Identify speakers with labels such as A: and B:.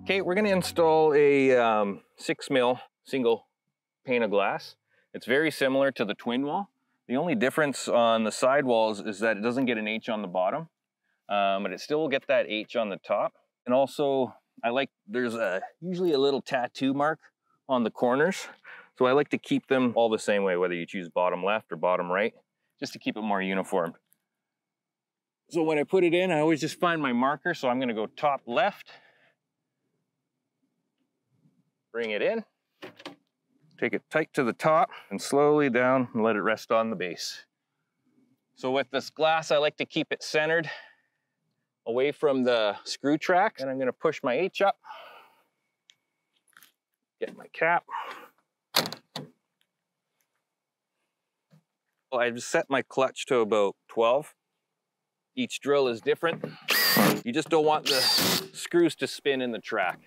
A: Okay, we're gonna install a 6 mil single pane of glass. It's very similar to the twin wall. The only difference on the side walls is that it doesn't get an H on the bottom, but it still will get that H on the top. And also, there's usually a little tattoo mark on the corners. So I like to keep them all the same way, whether you choose bottom left or bottom right, just to keep it more uniform. So when I put it in, I always just find my marker. So I'm gonna go top left, bring it in, take it tight to the top and slowly down and let it rest on the base. So with this glass, I like to keep it centered away from the screw track. And I'm gonna push my H up, get my cap. Well, I've set my clutch to about 12. Each drill is different. You just don't want the screws to spin in the track.